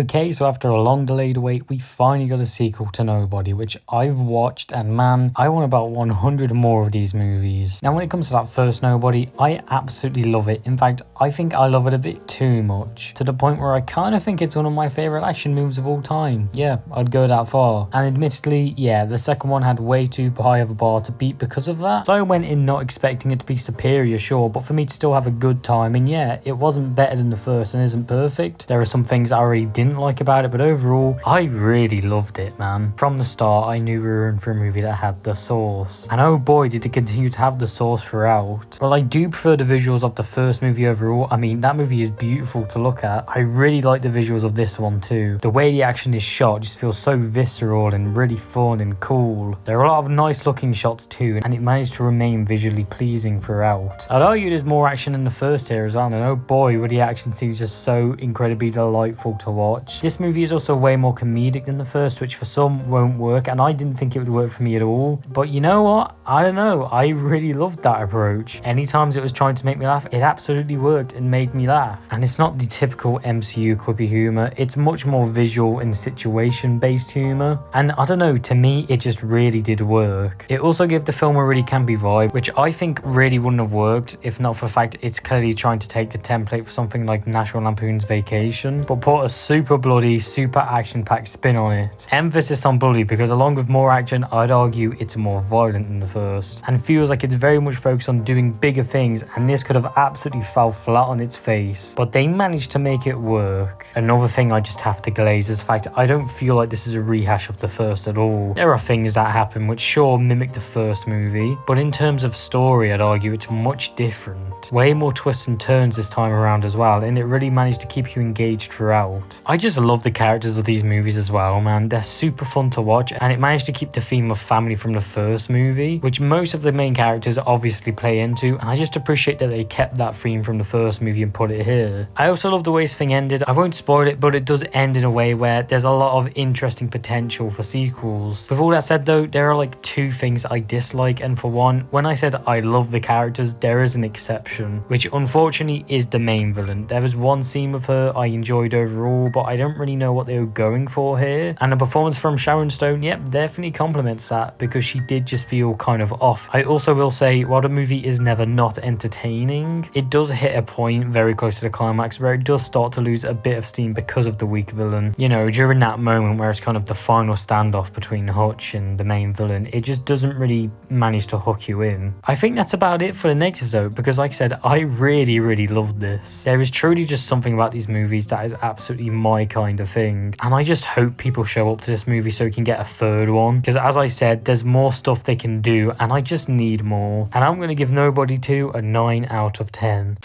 Okay, so after a long delayed wait, we finally got a sequel to Nobody, which I've watched, and man, I want about 100 more of these movies. Now, when it comes to that first Nobody, I absolutely love it. In fact, I think I love it a bit too much, to the point where I kind of think it's one of my favourite action movies of all time. Yeah, I'd go that far. And admittedly, yeah, the second one had way too high of a bar to beat because of that. So I went in not expecting it to be superior, sure, but for me to still have a good time, and yeah, it wasn't better than the first and isn't perfect. There are some things I already didn't like about it, but overall I really loved it, man. From the start I knew we were in for a movie that had the sauce, and oh boy did it continue to have the sauce throughout. Well, I do prefer the visuals of the first movie overall. I mean, that movie is beautiful to look at. I really like the visuals of this one too. The way the action is shot just feels so visceral and really fun and cool. There are a lot of nice looking shots too, and it managed to remain visually pleasing throughout. I'd argue there's more action in the first here as well, and oh boy were the action scenes just so incredibly delightful to watch. This movie is also way more comedic than the first, which for some won't work, and I didn't think it would work for me at all. But you know what? I don't know. I really loved that approach. Anytime it was trying to make me laugh, it absolutely worked and made me laugh. And it's not the typical MCU quippy humor. It's much more visual and situation-based humor. And I don't know, to me, it just really did work. It also gave the film a really campy vibe, which I think really wouldn't have worked if not for the fact it's clearly trying to take the template for something like National Lampoon's Vacation, but put a super bloody, super action-packed spin on it. Emphasis on bloody because along with more action, I'd argue it's more violent than the first, and feels like it's very much focused on doing bigger things, and this could have absolutely fell flat on its face, but they managed to make it work. Another thing I just have to glaze is the fact I don't feel like this is a rehash of the first at all. There are things that happen which sure mimic the first movie, but in terms of story I'd argue it's much different. Way more twists and turns this time around as well, and it really managed to keep you engaged throughout. I just love the characters of these movies as well, man. They're super fun to watch, and it managed to keep the theme of family from the first movie, which most of the main characters obviously play into, and I just appreciate that they kept that theme from the first movie and put it here. I also love the way this thing ended. I won't spoil it, but it does end in a way where there's a lot of interesting potential for sequels. With all that said though, there are like two things I dislike, and for one, when I said I love the characters, there is an exception, which unfortunately is the main villain. There was one scene with her I enjoyed overall, but I don't really know what they were going for here, and the performance from Sharon Stone, yep, definitely complements that because she did just feel kind of off. I also will say, while the movie is never not entertaining, it does hit a point very close to the climax where it does start to lose a bit of steam because of the weak villain. You know, during that moment where it's kind of the final standoff between Hutch and the main villain, it just doesn't really manage to hook you in. I think that's about it for the negatives though, because like I said, I really loved this. There is truly just something about these movies that is absolutely my kind of thing, and I just hope people show up to this movie so we can get a third one, because as I said, there's more stuff they can do and I just need more. And I'm going to give Nobody 2 a 9 out of 10.